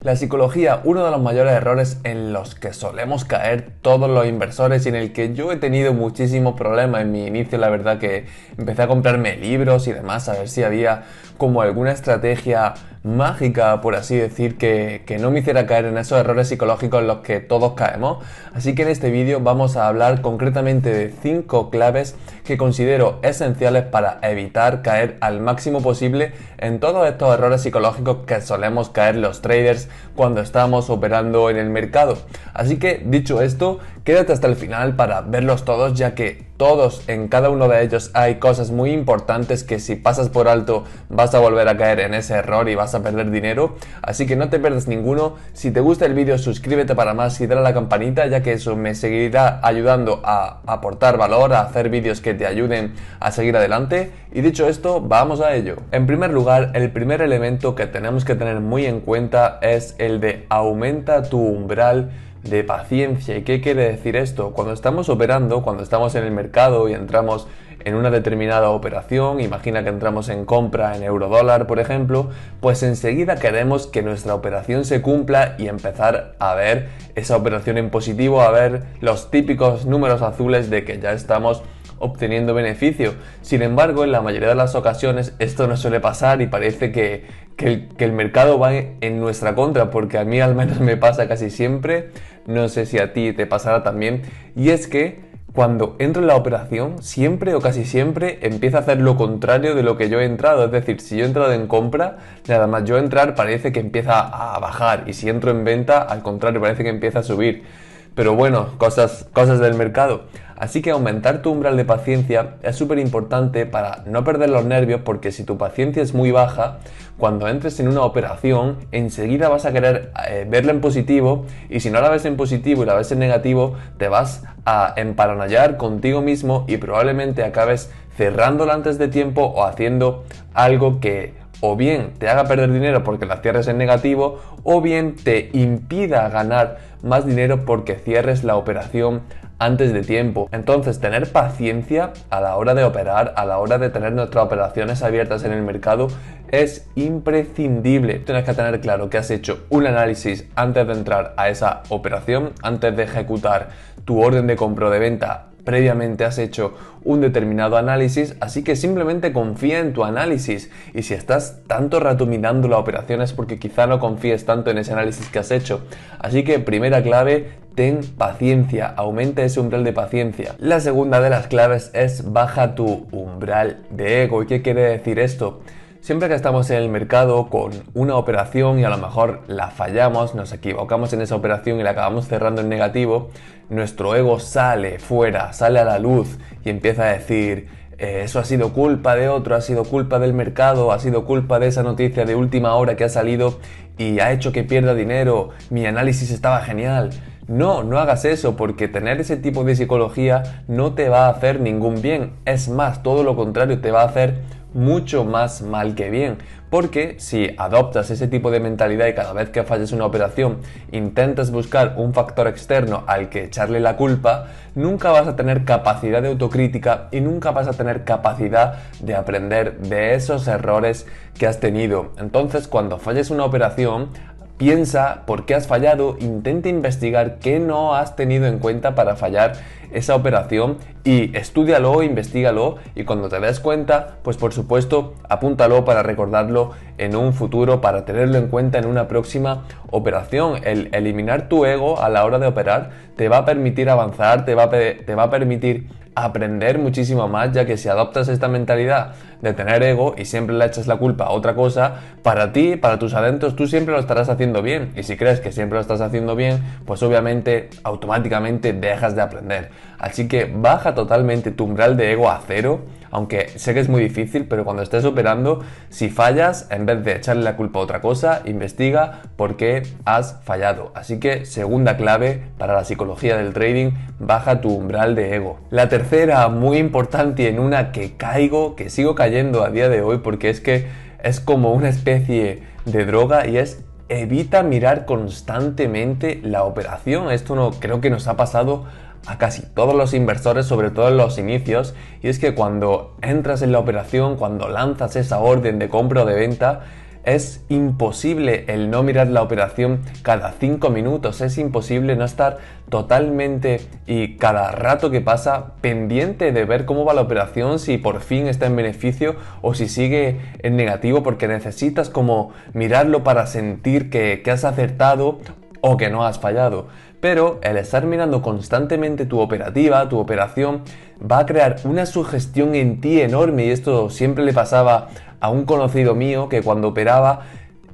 La psicología, uno de los mayores errores en los que solemos caer todos los inversores y en el que yo he tenido muchísimos problemas en mi inicio. La verdad que empecé a comprarme libros y demás a ver si había como alguna estrategia mágica, por así decir, que no me hiciera caer en esos errores psicológicos en los que todos caemos. Así que en este vídeo vamos a hablar concretamente de 5 claves que considero esenciales para evitar caer al máximo posible en todos estos errores psicológicos que solemos caer los traders cuando estamos operando en el mercado. Así que dicho esto, quédate hasta el final para verlos todos, ya que todos, en cada uno de ellos hay cosas muy importantes que si pasas por alto vas a volver a caer en ese error y vas a perder dinero. Así que no te pierdas ninguno. Si te gusta el vídeo, suscríbete para más y dale a la campanita, ya que eso me seguirá ayudando a aportar valor, a hacer vídeos que te ayuden a seguir adelante. Y dicho esto, vamos a ello. En primer lugar, el primer elemento que tenemos que tener muy en cuenta es el de aumenta tu umbral de paciencia. ¿Y qué quiere decir esto? Cuando estamos operando, cuando estamos en el mercado y entramos en una determinada operación, imagina que entramos en compra en euro-dólar, por ejemplo, pues enseguida queremos que nuestra operación se cumpla y empezar a ver esa operación en positivo, a ver los típicos números azules de que ya estamos obteniendo beneficio. Sin embargo, en la mayoría de las ocasiones esto no suele pasar y parece que el mercado va en nuestra contra, porque a mí al menos me pasa casi siempre, no sé si a ti te pasará también, y es que cuando entro en la operación, siempre o casi siempre empieza a hacer lo contrario de lo que yo he entrado. Es decir, si yo he entrado en compra, nada más yo entrar parece que empieza a bajar, y si entro en venta, al contrario, parece que empieza a subir. Pero bueno, cosas del mercado. Así que aumentar tu umbral de paciencia es súper importante para no perder los nervios, porque si tu paciencia es muy baja, cuando entres en una operación, enseguida vas a querer verla en positivo, y si no la ves en positivo y la ves en negativo, te vas a emparanoiar contigo mismo y probablemente acabes cerrándola antes de tiempo o haciendo algo que o bien te haga perder dinero porque la cierres en negativo, o bien te impida ganar más dinero porque cierres la operación antes de tiempo. Entonces, tener paciencia a la hora de operar, a la hora de tener nuestras operaciones abiertas en el mercado, es imprescindible. Tienes que tener claro que has hecho un análisis antes de entrar a esa operación, antes de ejecutar tu orden de compra o de venta. Previamente has hecho un determinado análisis, así que simplemente confía en tu análisis, y si estás tanto rato mirando la operación es porque quizá no confíes tanto en ese análisis que has hecho. Así que primera clave, ten paciencia, aumenta ese umbral de paciencia. La segunda de las claves es baja tu umbral de ego. ¿Y qué quiere decir esto? Siempre que estamos en el mercado con una operación y a lo mejor la fallamos, nos equivocamos en esa operación y la acabamos cerrando en negativo, nuestro ego sale fuera, sale a la luz y empieza a decir: eso ha sido culpa de otro, ha sido culpa del mercado, ha sido culpa de esa noticia de última hora que ha salido y ha hecho que pierda dinero, mi análisis estaba genial. No, no hagas eso, porque tener ese tipo de psicología no te va a hacer ningún bien. Es más, todo lo contrario, te va a hacer mucho más mal que bien, porque si adoptas ese tipo de mentalidad y cada vez que falles una operación intentas buscar un factor externo al que echarle la culpa, nunca vas a tener capacidad de autocrítica y nunca vas a tener capacidad de aprender de esos errores que has tenido. Entonces, cuando falles una operación, piensa por qué has fallado, intenta investigar qué no has tenido en cuenta para fallar esa operación y estúdialo, investígalo, y cuando te des cuenta, pues por supuesto, apúntalo para recordarlo en un futuro, para tenerlo en cuenta en una próxima operación. El eliminar tu ego a la hora de operar te va a permitir avanzar, te va a permitir aprender muchísimo más, ya que si adoptas esta mentalidad de tener ego y siempre le echas la culpa a otra cosa, para ti, para tus adentros, tú siempre lo estarás haciendo bien, y si crees que siempre lo estás haciendo bien, pues obviamente automáticamente dejas de aprender. Así que baja totalmente tu umbral de ego a cero, aunque sé que es muy difícil, pero cuando estés operando, si fallas, en vez de echarle la culpa a otra cosa, investiga por qué has fallado. Así que segunda clave para la psicología del trading, baja tu umbral de ego. La tercera, muy importante, y en una que sigo cayendo a día de hoy, porque es que es como una especie de droga, y es: evita mirar constantemente la operación. Esto no creo que nos ha pasado a casi todos los inversores, sobre todo en los inicios, y es que cuando entras en la operación, cuando lanzas esa orden de compra o de venta, es imposible el no mirar la operación cada 5 minutos, es imposible no estar totalmente y cada rato que pasa pendiente de ver cómo va la operación, si por fin está en beneficio o si sigue en negativo, porque necesitas como mirarlo para sentir que has acertado o que no has fallado. Pero el estar mirando constantemente tu operación, va a crear una sugestión en ti enorme, y esto siempre le pasaba a un conocido mío que cuando operaba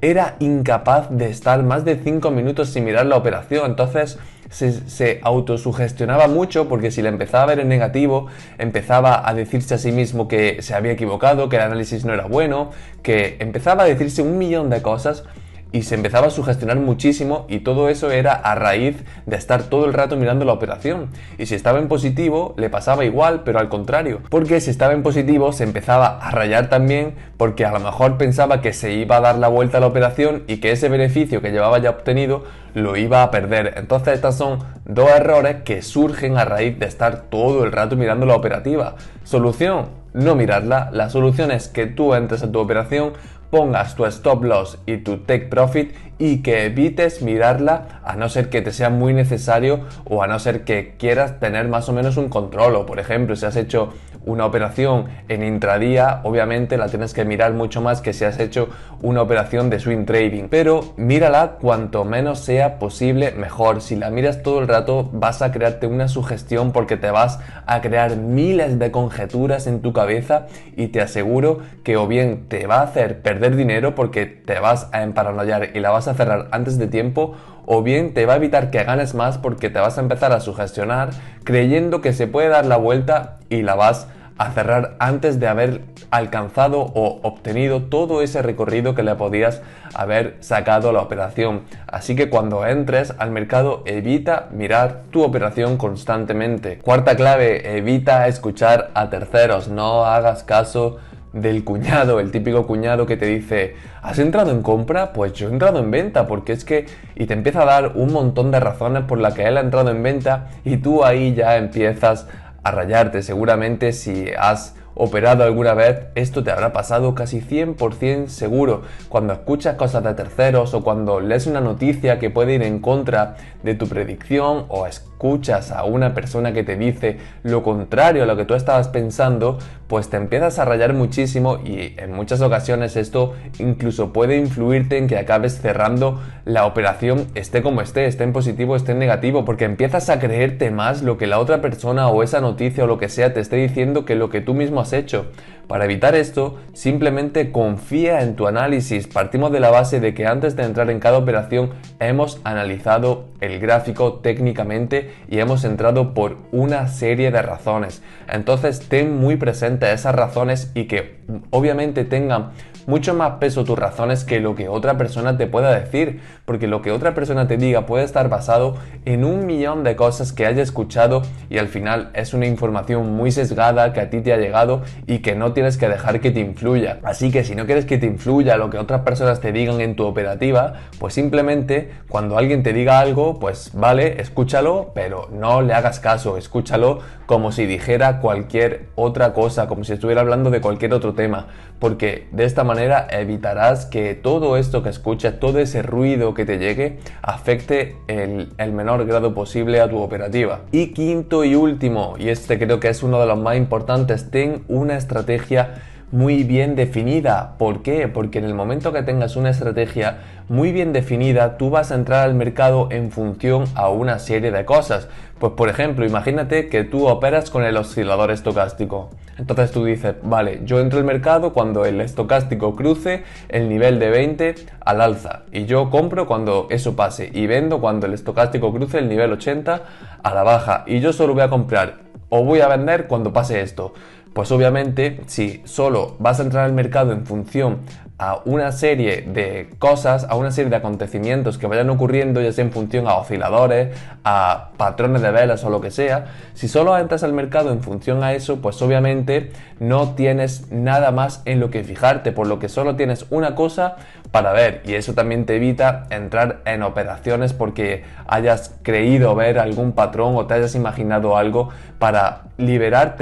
era incapaz de estar más de 5 minutos sin mirar la operación. Entonces se autosugestionaba mucho, porque si la empezaba a ver en negativo, empezaba a decirse a sí mismo que se había equivocado, que el análisis no era bueno, que empezaba a decirse un millón de cosas y se empezaba a sugestionar muchísimo, y todo eso era a raíz de estar todo el rato mirando la operación. Y si estaba en positivo le pasaba igual, pero al contrario, porque si estaba en positivo se empezaba a rayar también, porque a lo mejor pensaba que se iba a dar la vuelta a la operación y que ese beneficio que llevaba ya obtenido lo iba a perder. Entonces estos son dos errores que surgen a raíz de estar todo el rato mirando la operativa. Solución: no mirarla. La solución es que tú entres a tu operación, pongas tu stop loss y tu take profit y que evites mirarla, a no ser que te sea muy necesario o a no ser que quieras tener más o menos un control. O por ejemplo, si has hecho una operación en intradía, obviamente la tienes que mirar mucho más que si has hecho una operación de swing trading, pero mírala cuanto menos sea posible mejor. Si la miras todo el rato vas a crearte una sugestión, porque te vas a crear miles de conjeturas en tu cabeza, y te aseguro que o bien te va a hacer perder dinero porque te vas a emparanoiar y la vas a cerrar antes de tiempo, o bien te va a evitar que ganes más porque te vas a empezar a sugestionar creyendo que se puede dar la vuelta y la vas a cerrar antes de haber alcanzado o obtenido todo ese recorrido que le podías haber sacado a la operación. Así que cuando entres al mercado, evita mirar tu operación constantemente. Cuarta clave: evita escuchar a terceros. No hagas caso del cuñado, el típico cuñado que te dice: ¿has entrado en compra? Pues yo he entrado en venta, porque es que... y te empieza a dar un montón de razones por las que él ha entrado en venta, y tú ahí ya empiezas a rayarte. Seguramente si has operado alguna vez, esto te habrá pasado casi 100% seguro. Cuando escuchas cosas de terceros o cuando lees una noticia que puede ir en contra de tu predicción, o escuchas a una persona que te dice lo contrario a lo que tú estabas pensando, pues te empiezas a rayar muchísimo, y en muchas ocasiones esto incluso puede influirte en que acabes cerrando la operación, esté como esté en positivo, esté en negativo, porque empiezas a creerte más lo que la otra persona o esa noticia o lo que sea te esté diciendo que lo que tú mismo has hecho. Para evitar esto, simplemente confía en tu análisis. Partimos de la base de que antes de entrar en cada operación hemos analizado el gráfico técnicamente y hemos entrado por una serie de razones. Entonces ten muy presente esas razones, y que obviamente tengan mucho más peso tus razones que lo que otra persona te pueda decir, porque lo que otra persona te diga puede estar basado en un millón de cosas que haya escuchado, y al final es una información muy sesgada que a ti te ha llegado y que no tienes que dejar que te influya. Así que si no quieres que te influya lo que otras personas te digan en tu operativa, pues simplemente cuando alguien te diga algo, pues vale, escúchalo, pero no le hagas caso. Escúchalo como si dijera cualquier otra cosa, como si estuviera hablando de cualquier otro tema, porque de esta manera evitarás que todo esto que escuchas, todo ese ruido que te llegue, afecte el menor grado posible a tu operativa. Y quinto y último, y este creo que es uno de los más importantes: ten una estrategia muy bien definida. ¿Por qué? Porque en el momento que tengas una estrategia muy bien definida, tú vas a entrar al mercado en función a una serie de cosas. Pues por ejemplo, imagínate que tú operas con el oscilador estocástico. Entonces tú dices: vale, yo entro al mercado cuando el estocástico cruce el nivel de 20 al alza, y yo compro cuando eso pase, y vendo cuando el estocástico cruce el nivel 80 a la baja, y yo solo voy a comprar o voy a vender cuando pase esto. Pues obviamente, si solo vas a entrar al mercado en función a una serie de cosas, a una serie de acontecimientos que vayan ocurriendo, ya sea en función a osciladores, a patrones de velas o lo que sea, si solo entras al mercado en función a eso, pues obviamente no tienes nada más en lo que fijarte, por lo que solo tienes una cosa para ver, y eso también te evita entrar en operaciones porque hayas creído ver algún patrón o te hayas imaginado algo. Para liberar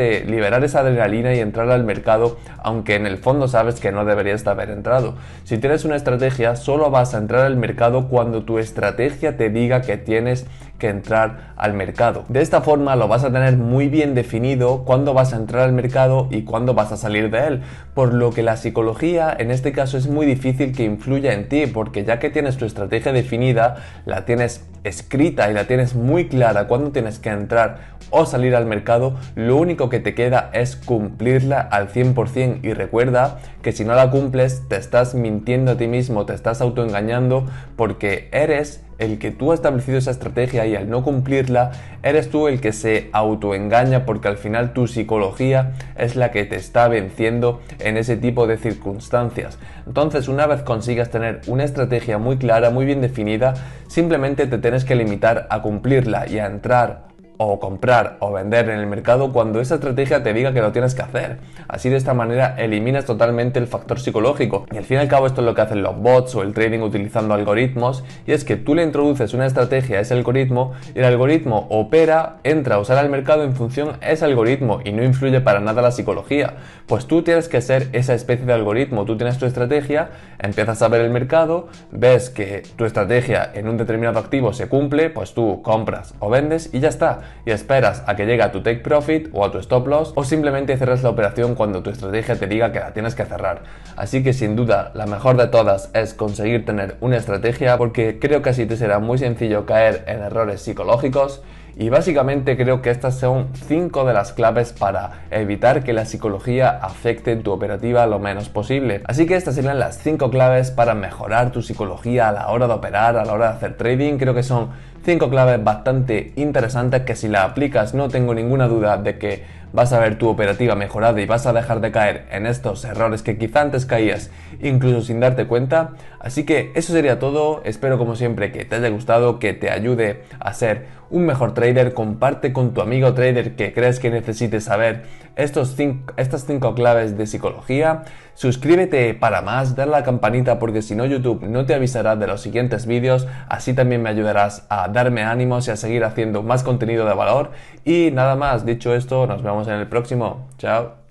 esa adrenalina adrenalina y entrar al mercado, aunque en el fondo sabes que no deberías de haber entrado. Si tienes una estrategia, solo vas a entrar al mercado cuando tu estrategia te diga que tienes que entrar al mercado. De esta forma lo vas a tener muy bien definido cuándo vas a entrar al mercado y cuándo vas a salir de él, por lo que la psicología en este caso es muy difícil que influya en ti, porque ya que tienes tu estrategia definida, la tienes escrita y la tienes muy clara cuándo tienes que entrar o salir al mercado, lo único que te queda es cumplirla al 100%. Y recuerda que si no la cumples te estás mintiendo a ti mismo, te estás autoengañando, porque eres el que tú has establecido esa estrategia y al no cumplirla eres tú el que se autoengaña, porque al final tu psicología es la que te está venciendo en ese tipo de circunstancias. Entonces, una vez consigas tener una estrategia muy clara, muy bien definida, simplemente te tienes que limitar a cumplirla y a entrar o comprar o vender en el mercado cuando esa estrategia te diga que lo tienes que hacer. Así, de esta manera eliminas totalmente el factor psicológico. Y al fin y al cabo esto es lo que hacen los bots o el trading utilizando algoritmos, y es que tú le introduces una estrategia a ese algoritmo y el algoritmo opera, entra a usar al mercado en función a ese algoritmo y no influye para nada la psicología. Pues tú tienes que ser esa especie de algoritmo. Tú tienes tu estrategia, empiezas a ver el mercado, ves que tu estrategia en un determinado activo se cumple, pues tú compras o vendes y ya está. Y esperas a que llegue a tu take profit o a tu stop loss, o simplemente cierras la operación cuando tu estrategia te diga que la tienes que cerrar. Así que sin duda la mejor de todas es conseguir tener una estrategia, porque creo que así te será muy sencillo caer en errores psicológicos. Y básicamente creo que estas son 5 de las claves para evitar que la psicología afecte en tu operativa lo menos posible. Así que estas serían las 5 claves para mejorar tu psicología a la hora de operar, a la hora de hacer trading. Creo que son 5 claves bastante interesantes que si la aplicas no tengo ninguna duda de que vas a ver tu operativa mejorada y vas a dejar de caer en estos errores que quizá antes caías incluso sin darte cuenta. Así que eso sería todo. Espero como siempre que te haya gustado, que te ayude a ser un mejor trader. Comparte con tu amigo trader que crees que necesite saber estas 5 claves de psicología. Suscríbete para más, dale a la campanita, porque si no YouTube no te avisará de los siguientes vídeos. Así también me ayudarás a darme ánimos y a seguir haciendo más contenido de valor. Y nada más, dicho esto, nos vemos en el próximo. Chao.